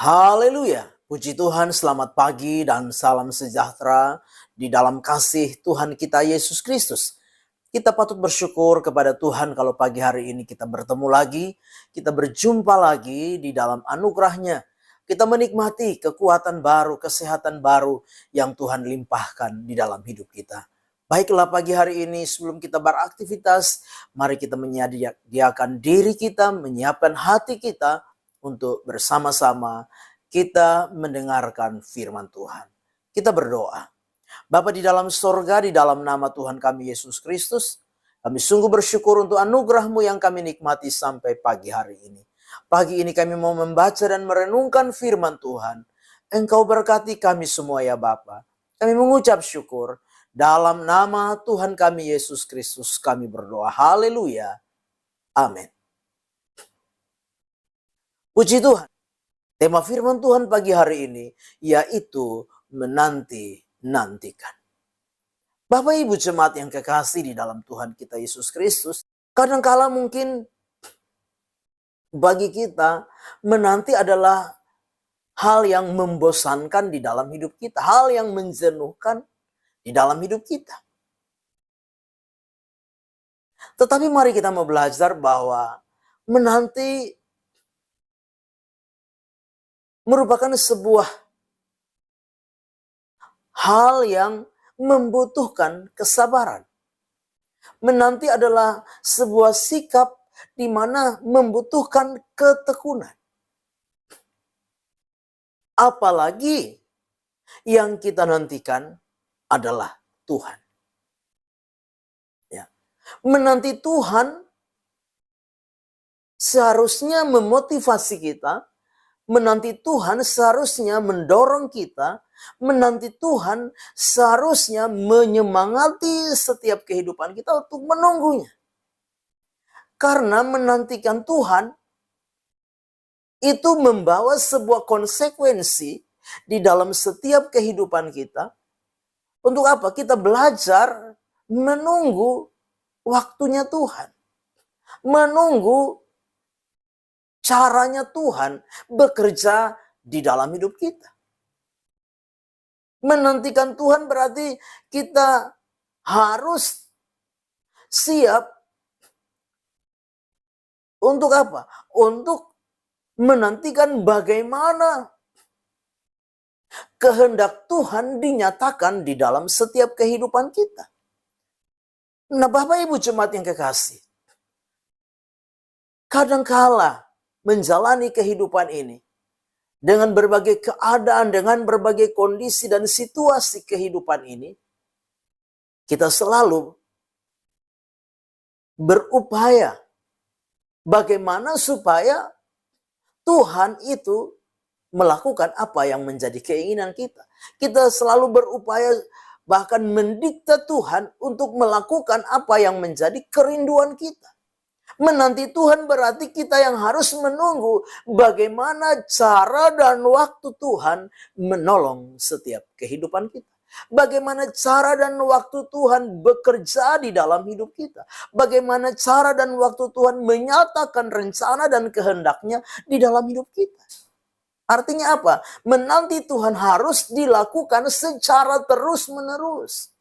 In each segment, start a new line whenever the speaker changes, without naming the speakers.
Haleluya, puji Tuhan, selamat pagi dan salam sejahtera di dalam kasih Tuhan kita Yesus Kristus. Kita patut bersyukur kepada Tuhan kalau pagi hari ini kita bertemu lagi, kita berjumpa lagi di dalam anugerah-Nya. Kita menikmati kekuatan baru, kesehatan baru yang Tuhan limpahkan di dalam hidup kita. Baiklah pagi hari ini sebelum kita beraktivitas, mari kita menyediakan diri kita, menyiapkan hati kita untuk bersama-sama kita mendengarkan firman Tuhan. Kita berdoa. Bapa di dalam sorga, di dalam nama Tuhan kami Yesus Kristus, kami sungguh bersyukur untuk anugerah-Mu yang kami nikmati sampai pagi hari ini. Pagi ini kami mau membaca dan merenungkan firman Tuhan. Engkau berkati kami semua ya Bapa. Kami mengucap syukur. Dalam nama Tuhan kami Yesus Kristus kami berdoa. Haleluya. Amin. Puji Tuhan. Tema firman Tuhan pagi hari ini yaitu menanti-nantikan. Bapak Ibu jemaat yang kekasih di dalam Tuhan kita Yesus Kristus, kadangkala mungkin bagi kita menanti adalah hal yang membosankan di dalam hidup kita, hal yang menjenuhkan di dalam hidup kita. Tetapi mari kita mau belajar bahwa menanti merupakan sebuah hal yang membutuhkan kesabaran. Menanti adalah sebuah sikap di mana membutuhkan ketekunan. Apalagi yang kita nantikan adalah Tuhan. Ya. Menanti Tuhan seharusnya memotivasi kita. Menanti Tuhan seharusnya mendorong kita. Menanti Tuhan seharusnya menyemangati setiap kehidupan kita untuk menunggunya. Karena menantikan Tuhan itu membawa sebuah konsekuensi di dalam setiap kehidupan kita. Untuk apa? Kita belajar menunggu waktunya Tuhan. Menunggu caranya Tuhan bekerja di dalam hidup kita. Menantikan Tuhan berarti kita harus siap untuk apa? Untuk menantikan bagaimana kehendak Tuhan dinyatakan di dalam setiap kehidupan kita. Nah, Bapak Ibu jemaat yang kekasih, kadangkala menjalani kehidupan ini dengan berbagai keadaan, dengan berbagai kondisi dan situasi kehidupan ini, kita selalu berupaya bagaimana supaya Tuhan itu melakukan apa yang menjadi keinginan kita. Kita selalu berupaya bahkan mendikte Tuhan untuk melakukan apa yang menjadi kerinduan kita. Menanti Tuhan berarti kita yang harus menunggu bagaimana cara dan waktu Tuhan menolong setiap kehidupan kita. Bagaimana cara dan waktu Tuhan bekerja di dalam hidup kita. Bagaimana cara dan waktu Tuhan menyatakan rencana dan kehendaknya di dalam hidup kita. Artinya apa? Menanti Tuhan harus dilakukan secara terus-menerus.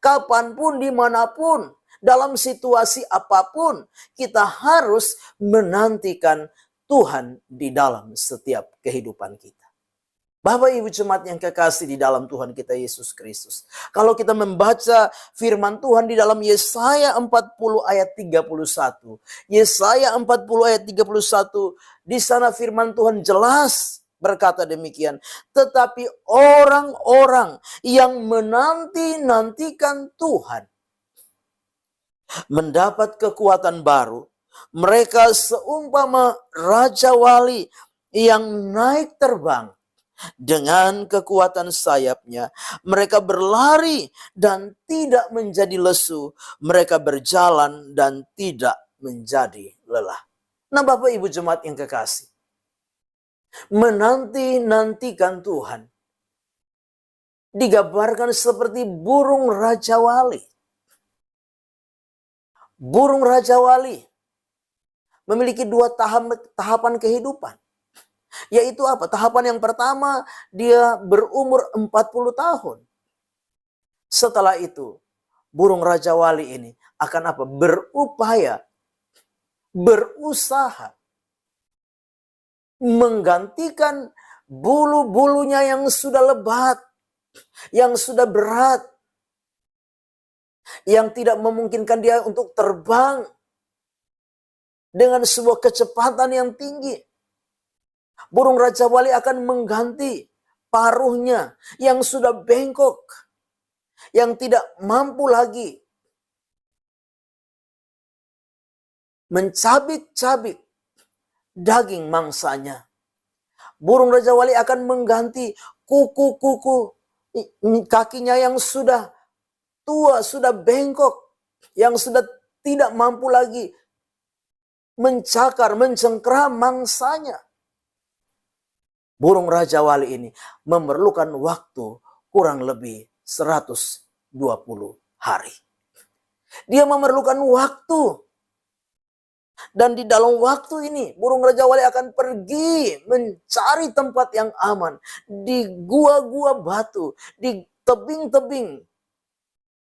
Kapanpun, dimanapun, dalam situasi apapun, kita harus menantikan Tuhan di dalam setiap kehidupan kita. Bapak Ibu jemaat yang kekasih di dalam Tuhan kita Yesus Kristus. Kalau kita membaca firman Tuhan di dalam Yesaya 40 ayat 31. Yesaya 40 ayat 31, di sana firman Tuhan jelas berkata demikian. Tetapi orang-orang yang menanti-nantikan Tuhan mendapat kekuatan baru. Mereka seumpama Raja Wali yang naik terbang. Dengan kekuatan sayapnya, mereka berlari dan tidak menjadi lesu. Mereka berjalan dan tidak menjadi lelah. Nah, Bapak Ibu jemaat yang kekasih, menanti-nantikan Tuhan digambarkan seperti burung Raja Wali. Burung Raja Wali memiliki dua tahapan kehidupan. Yaitu apa? Tahapan yang pertama, dia berumur 40 tahun. Setelah itu, burung Raja Wali ini akan apa? Berupaya, berusaha menggantikan bulu-bulunya yang sudah lebat, yang sudah berat, yang tidak memungkinkan dia untuk terbang dengan sebuah kecepatan yang tinggi. Burung Raja Wali akan mengganti paruhnya yang sudah bengkok, yang tidak mampu lagi mencabik-cabik daging mangsanya. Burung Raja Wali akan mengganti kuku-kuku kakinya yang sudah tua, sudah bengkok, yang sudah tidak mampu lagi mencakar, mencengkram mangsanya. Burung Raja Wali ini memerlukan waktu kurang lebih 120 hari. Dia memerlukan waktu. Dan di dalam waktu ini, burung Raja Wali akan pergi mencari tempat yang aman. Di gua-gua batu, di tebing-tebing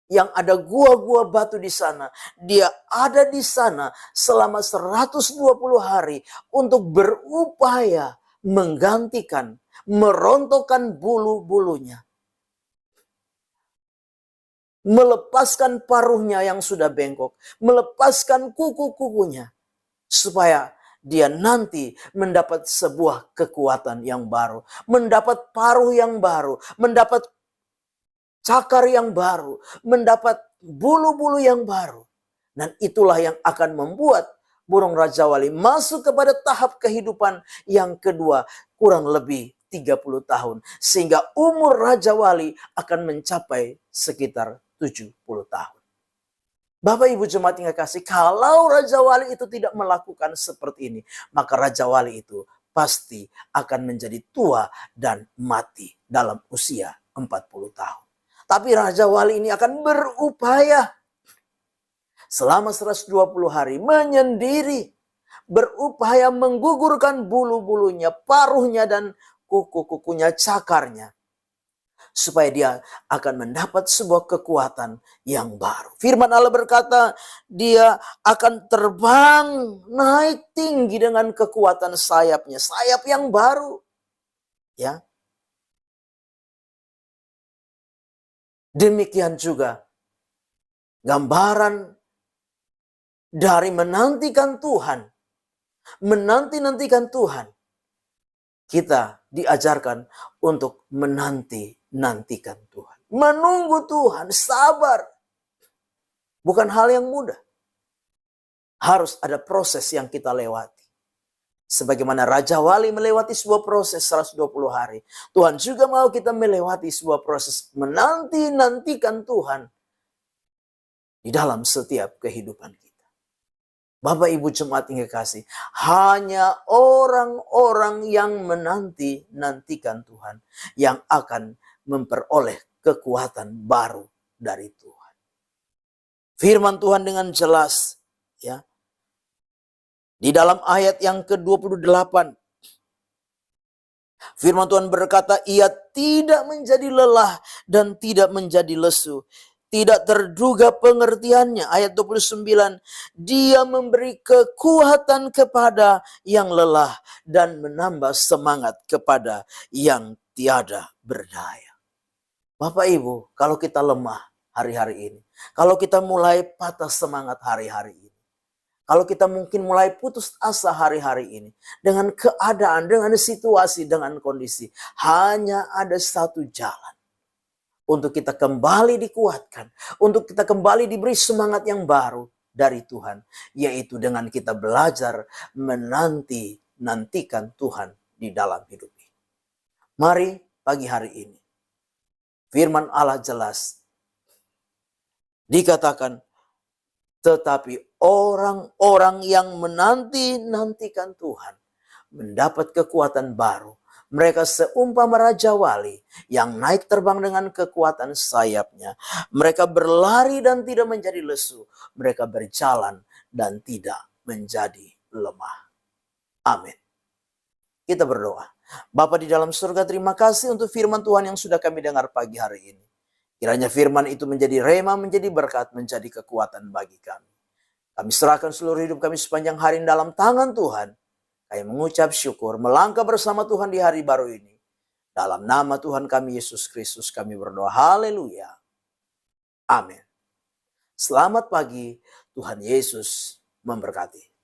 yang ada gua-gua batu di sana. Dia ada di sana selama 120 hari untuk berupaya menggantikan, merontokkan bulu-bulunya. Melepaskan paruhnya yang sudah bengkok. Melepaskan kuku-kukunya. Supaya dia nanti mendapat sebuah kekuatan yang baru. Mendapat paruh yang baru. Mendapat cakar yang baru. Mendapat bulu-bulu yang baru. Dan itulah yang akan membuat burung Raja Wali masuk kepada tahap kehidupan yang kedua, kurang lebih 30 tahun. Sehingga umur Raja Wali akan mencapai sekitar 70 tahun. Bapak Ibu jemaat yang kasih, kalau Raja Wali itu tidak melakukan seperti ini, maka Raja Wali itu pasti akan menjadi tua dan mati dalam usia 40 tahun. Tapi Raja Wali ini akan berupaya selama 120 hari menyendiri, berupaya menggugurkan bulu-bulunya, paruhnya dan kuku-kukunya, cakarnya. Supaya dia akan mendapat sebuah kekuatan yang baru. Firman Allah berkata, dia akan terbang naik tinggi dengan kekuatan sayapnya. Sayap yang baru. Ya. Demikian juga gambaran dari menantikan Tuhan. Menanti-nantikan Tuhan. Kita diajarkan untuk menanti-nantikan Tuhan. Menunggu Tuhan, sabar. Bukan hal yang mudah. Harus ada proses yang kita lewati. Sebagaimana Raja Wali melewati sebuah proses 120 hari. Tuhan juga mau kita melewati sebuah proses menanti-nantikan Tuhan di dalam setiap kehidupan kita. Bapak Ibu jemaat yang kekasih, hanya orang-orang yang menanti-nantikan Tuhan yang akan memperoleh kekuatan baru dari Tuhan. Firman Tuhan dengan jelas, ya. Di dalam ayat yang ke-28, firman Tuhan berkata, ia tidak menjadi lelah dan tidak menjadi lesu. Tidak terduga pengertiannya. Ayat 29. Dia memberi kekuatan kepada yang lelah. Dan menambah semangat kepada yang tiada berdaya. Bapak Ibu, kalau kita lemah hari-hari ini. Kalau kita mulai patah semangat hari-hari ini. Kalau kita mungkin mulai putus asa hari-hari ini. Dengan keadaan, dengan situasi, dengan kondisi. Hanya ada satu jalan. Untuk kita kembali dikuatkan. Untuk kita kembali diberi semangat yang baru dari Tuhan. Yaitu dengan kita belajar menanti-nantikan Tuhan di dalam hidup ini. Mari pagi hari ini. Firman Allah jelas. Dikatakan. Tetapi orang-orang yang menanti-nantikan Tuhan. Mendapat kekuatan baru. Mereka seumpama Raja Wali yang naik terbang dengan kekuatan sayapnya. Mereka berlari dan tidak menjadi lesu. Mereka berjalan dan tidak menjadi lemah. Amin. Kita berdoa. Bapa di dalam surga, terima kasih untuk firman Tuhan yang sudah kami dengar pagi hari ini. Kiranya firman itu menjadi rema, menjadi berkat, menjadi kekuatan bagi kami. Kami serahkan seluruh hidup kami sepanjang hari dalam tangan Tuhan. Kami mengucap syukur, melangkah bersama Tuhan di hari baru ini. Dalam nama Tuhan kami Yesus Kristus kami berdoa. Haleluya. Amin. Selamat pagi, Tuhan Yesus memberkati.